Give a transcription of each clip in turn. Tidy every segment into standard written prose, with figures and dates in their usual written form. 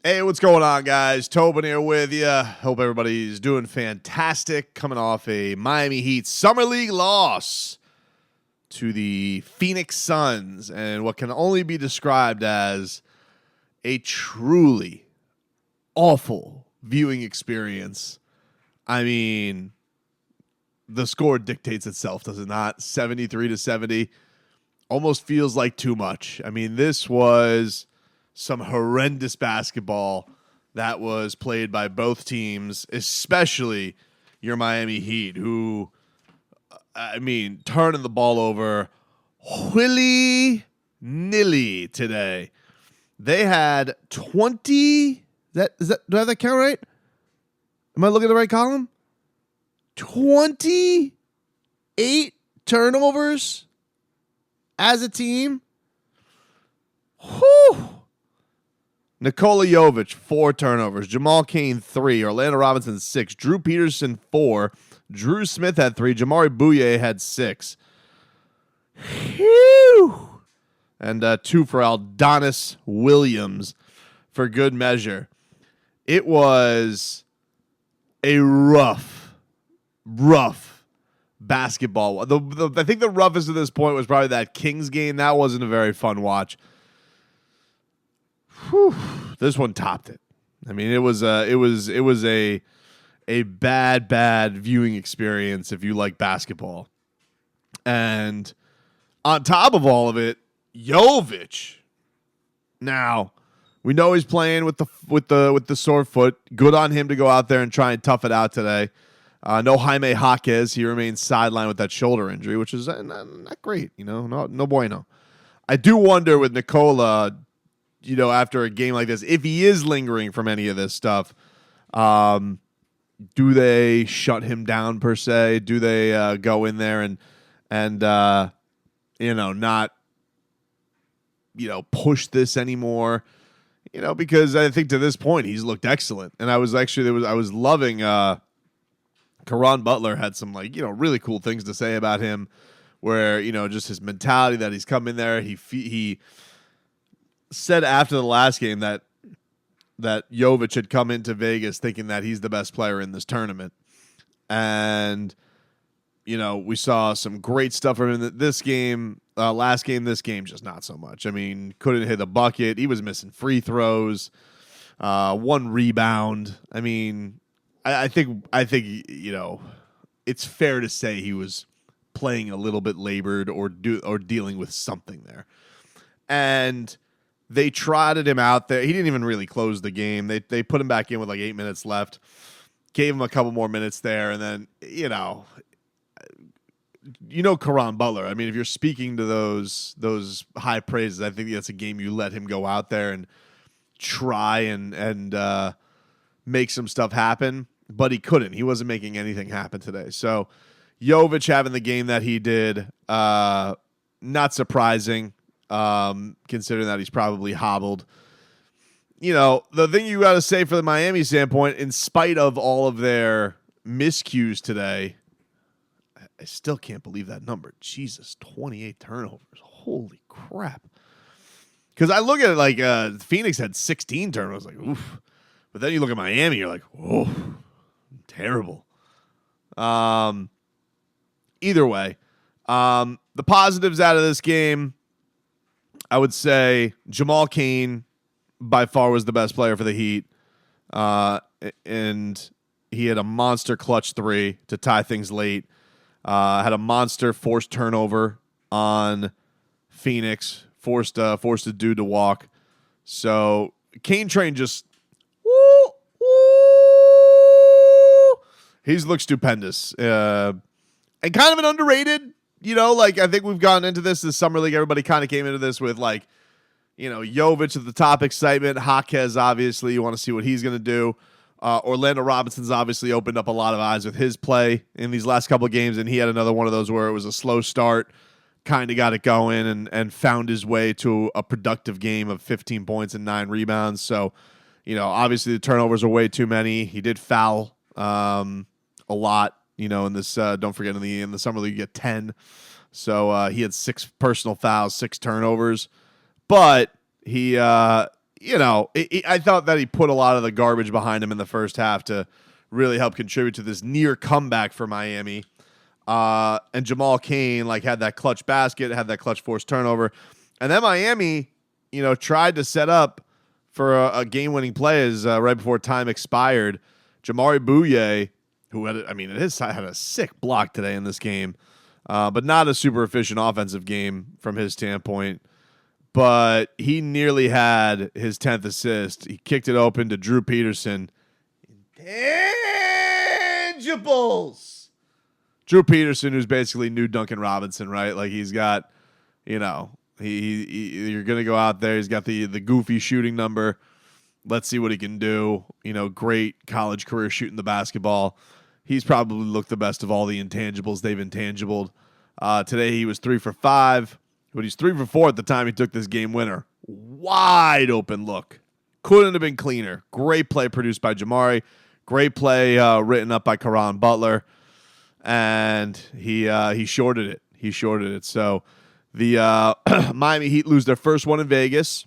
Hey, what's going on, guys? Tobin here with you. Hope everybody's doing fantastic. Coming off a Miami Heat Summer League loss to the Phoenix Suns, and what can only be described as a truly awful viewing experience. I mean, the score dictates itself, does it not? 73-70. Almost feels like too much. I mean, this was some horrendous basketball that was played by both teams, especially your Miami Heat, who, turning the ball over willy-nilly today. They had 20. Do I have that count right? Am I looking at the right column? 28 turnovers as a team. Whew. Nikola Jović, 4 turnovers. Jamal Cain, 3. Orlando Robinson, 6. Drew Peterson, 4. Drew Smith had 3. Jamari Bouye had 6. Whew. And 2 for Aldonis Williams for good measure. It was a rough basketball. I think the roughest at this point was probably that Kings game. That wasn't a very fun watch. Whew, this one topped it. I mean, it was a bad viewing experience if you like basketball. And on top of all of it, Jović. Now, we know he's playing with the sore foot. Good on him to go out there and try and tough it out today. No Jaime Jaquez. He remains sidelined with that shoulder injury, which is not great. No bueno. I do wonder with Nikola, after a game like this, if he is lingering from any of this stuff, do they shut him down per se? Do they go in there and not push this anymore? Because I think to this point he's looked excellent, and I was loving. Caron Butler had some really cool things to say about him, where just his mentality that he's come in there. He said after the last game that Jović had come into Vegas thinking that he's the best player in this tournament. And, we saw some great stuff from him this game. Last game, this game, just not so much. I mean, couldn't hit a bucket. He was missing free throws. 1 rebound. I mean, I think it's fair to say he was playing a little bit labored or dealing with something there. And they trotted him out there. He didn't even really close the game. They put him back in with 8 minutes left. Gave him a couple more minutes there, and then Caron Butler. I mean, if you're speaking to those high praises, I think that's a game you let him go out there and try and make some stuff happen. But he couldn't. He wasn't making anything happen today. So Jović having the game that he did, not surprising. Considering that he's probably hobbled. The thing you got to say for the Miami standpoint, in spite of all of their miscues today, I still can't believe that number. Jesus, 28 turnovers. Holy crap. Because I look at it Phoenix had 16 turnovers. Oof. But then you look at Miami, you're like, oh, terrible. Either way, the positives out of this game, I would say Jamal Cain by far was the best player for the Heat. And he had a monster clutch 3 to tie things late. Had a monster forced turnover on Phoenix, forced a dude to walk. So Cain train just he's looked stupendous. And kind of an underrated. I think we've gotten into this summer league. Everybody kind of came into this with Jović at the top excitement. Jaquez, obviously, you want to see what he's going to do. Orlando Robinson's obviously opened up a lot of eyes with his play in these last couple of games, and he had another one of those where it was a slow start, kind of got it going, and found his way to a productive game of 15 points and 9 rebounds. So, obviously the turnovers are way too many. He did foul a lot. In this, don't forget in the summer league, you get 10. So he had 6 personal fouls, 6 turnovers, but he I thought that he put a lot of the garbage behind him in the first half to really help contribute to this near comeback for Miami. And Jamal Cain had that clutch basket, had that clutch forced turnover. And then Miami, tried to set up for a game-winning play as right before time expired. Jamari Bouye, who had a sick block today in this game, but not a super efficient offensive game from his standpoint. But he nearly had his 10th assist. He kicked it open to Drew Peterson. Intangibles. Drew Peterson, who's basically new Duncan Robinson, right? He's got, you're going to go out there. He's got the goofy shooting number. Let's see what he can do. Great college career shooting the basketball. He's probably looked the best of all the intangibles they've intangibled. Today he was 3 for 5. But he's 3 for 4 at the time he took this game winner. Wide open look. Couldn't have been cleaner. Great play produced by Jamari. Great play written up by Caron Butler. And he shorted it. So the Miami Heat lose their first one in Vegas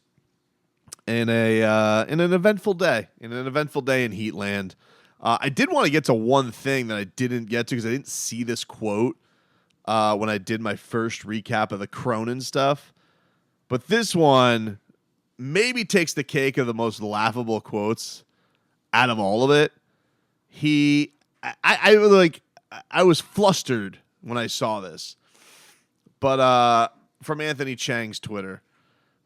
in an eventful day. In Heatland. I did want to get to one thing that I didn't get to because I didn't see this quote when I did my first recap of the Cronin stuff. But this one maybe takes the cake of the most laughable quotes out of all of it. I was flustered when I saw this. But from Anthony Chang's Twitter,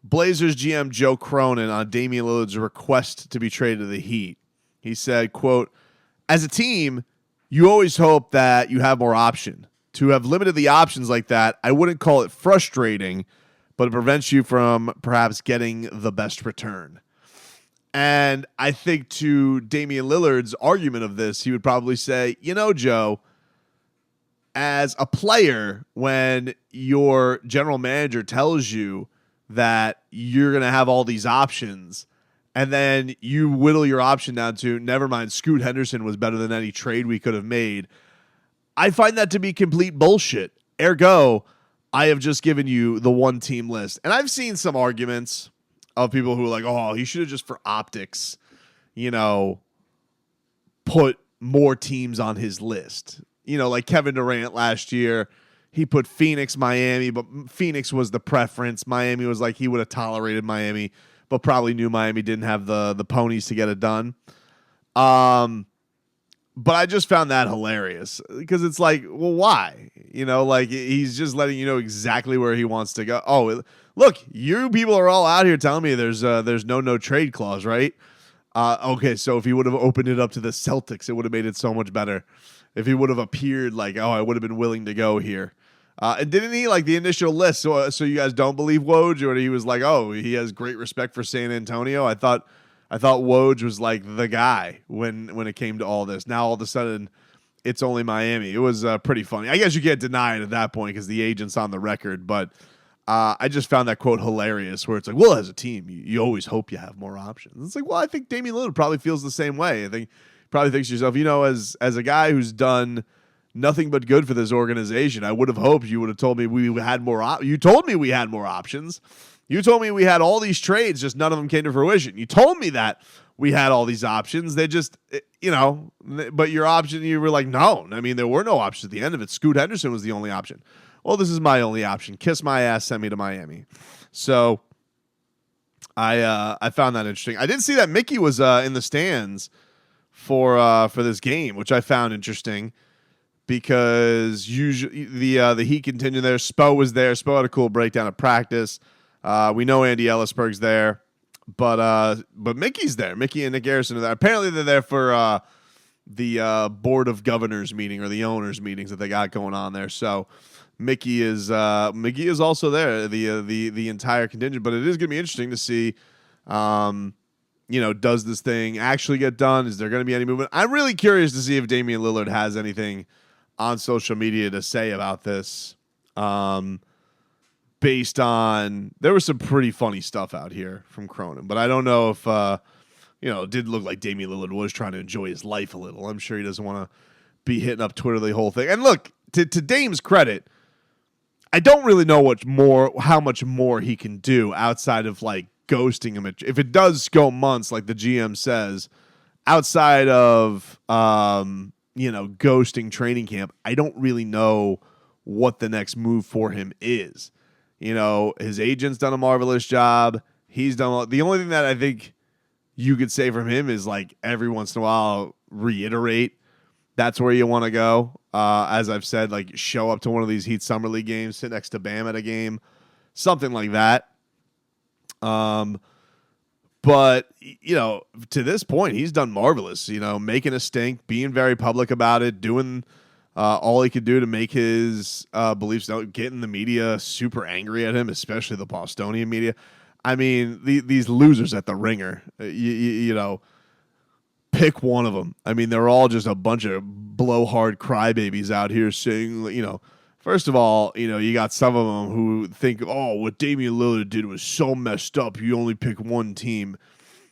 Blazers GM Joe Cronin on Damian Lillard's request to be traded to the Heat. He said, quote, "As a team, you always hope that you have more option. To have limited the options like that, I wouldn't call it frustrating, but it prevents you from perhaps getting the best return." And I think to Damian Lillard's argument of this, he would probably say, Joe, as a player, when your general manager tells you that you're going to have all these options, and then you whittle your option down to, never mind, Scoot Henderson was better than any trade we could have made, I find that to be complete bullshit. Ergo, I have just given you the one team list. And I've seen some arguments of people who are like, oh, he should have just for optics, put more teams on his list. Like Kevin Durant last year, he put Phoenix, Miami, but Phoenix was the preference. Miami was like he would have tolerated Miami, but probably knew Miami didn't have the ponies to get it done. But I just found that hilarious because it's like, well, why? He's just letting you know exactly where he wants to go. Oh, look, you people are all out here telling me there's no trade clause, right? Okay, so if he would have opened it up to the Celtics, it would have made it so much better. If he would have appeared like, oh, I would have been willing to go here. And didn't he the initial list? So you guys don't believe Woj, or he was like, oh, he has great respect for San Antonio. I thought Woj was the guy when it came to all this. Now all of a sudden, it's only Miami. It was pretty funny. I guess you can't deny it at that point because the agent's on the record. But I just found that quote hilarious, where it's like, well, as a team, you always hope you have more options. It's like, well, I think Damian Lillard probably feels the same way. I think probably thinks to yourself, as a guy who's done nothing but good for this organization, I would have hoped you would have told me we had more. You told me we had more options. You told me we had all these trades, just none of them came to fruition. You told me that we had all these options. They just, but your option, you were like, no. I mean, there were no options at the end of it. Scoot Henderson was the only option. Well, this is my only option. Kiss my ass, send me to Miami. So I found that interesting. I did see that Mickey was in the stands for this game, which I found interesting because usually the Heat continued there. Spo was there. Spo had a cool breakdown of practice. We know Andy Ellisberg's there, but Mickey's there. Mickey and Nick Garrison are there. Apparently, they're there for the board of governors meeting or the owners meetings that they got going on there. So Mickey is also there. The entire contingent. But it is going to be interesting to see. Does this thing actually get done? Is there going to be any movement? I'm really curious to see if Damian Lillard has anything on social media to say about this. Based on, there was some pretty funny stuff out here from Cronin, but I don't know if, it did look like Damian Lillard was trying to enjoy his life a little. I'm sure he doesn't want to be hitting up Twitter the whole thing. And look, to Dame's credit, I don't really know how much more he can do outside of ghosting him. If it does go months, like the GM says, outside of ghosting training camp, I don't really know what the next move for him is. His agent's done a marvelous job. He's done the only thing that I think you could say from him is like every once in a while reiterate that's where you want to go. As I've said, like show up to one of these Heat Summer League games, sit next to Bam at a game, something like that. But, to this point, he's done marvelous, making a stink, being very public about it, doing all he could do to make his beliefs known, getting the media super angry at him, especially the Bostonian media. I mean, these losers at the Ringer, pick one of them. I mean, they're all just a bunch of blowhard crybabies out here saying, first of all, you got some of them who think, oh, what Damian Lillard did was so messed up. You only pick one team,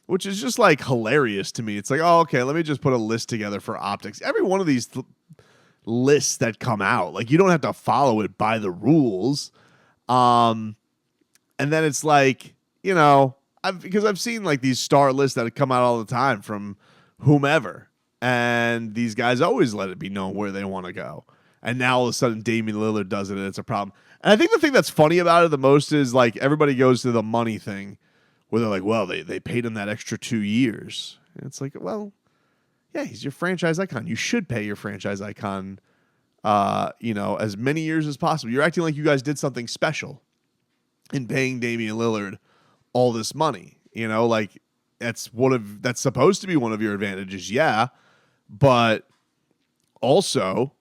which is just like hilarious to me. It's like, oh, okay, let me just put a list together for optics. Every one of these lists that come out, like you don't have to follow it by the rules. And then it's like, because I've seen like these star lists that come out all the time from whomever, and these guys always let it be known where they want to go. And now all of a sudden Damian Lillard does it, and it's a problem. And I think the thing that's funny about it the most is like everybody goes to the money thing where they're like, well, they paid him that extra 2 years. And it's like, well, yeah, he's your franchise icon. You should pay your franchise icon, as many years as possible. You're acting like you guys did something special in paying Damian Lillard all this money. Like that's supposed to be one of your advantages, yeah. But also,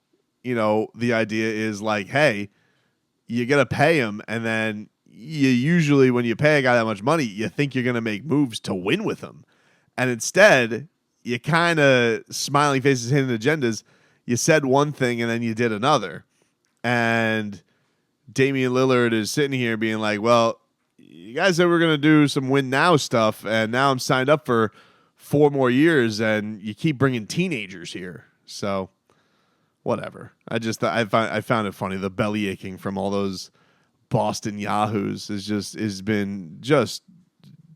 the idea is like, hey, you got to pay him, and then you usually, when you pay a guy that much money, you think you're going to make moves to win with him. And instead, you kind of smiling faces, hidden agendas. You said one thing, and then you did another. And Damian Lillard is sitting here being like, well, you guys said we're going to do some win now stuff, and now I'm signed up for 4 more years, and you keep bringing teenagers here. So whatever. I found it funny. The belly aching from all those Boston Yahoos has been just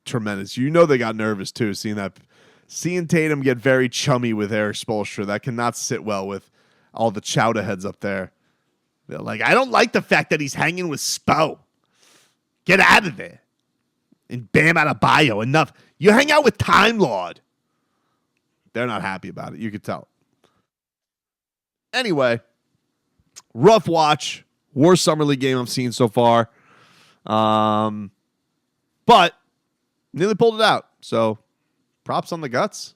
tremendous. They got nervous too, seeing Tatum get very chummy with Eric Spoelstra. That cannot sit well with all the chowder heads up there. They're like, I don't like the fact that he's hanging with Spo. Get out of there. And Bam Adebayo, enough. You hang out with Time Lord. They're not happy about it. You could tell. Anyway, rough watch. Worst summer league game I've seen so far. But nearly pulled it out. So props on the guts.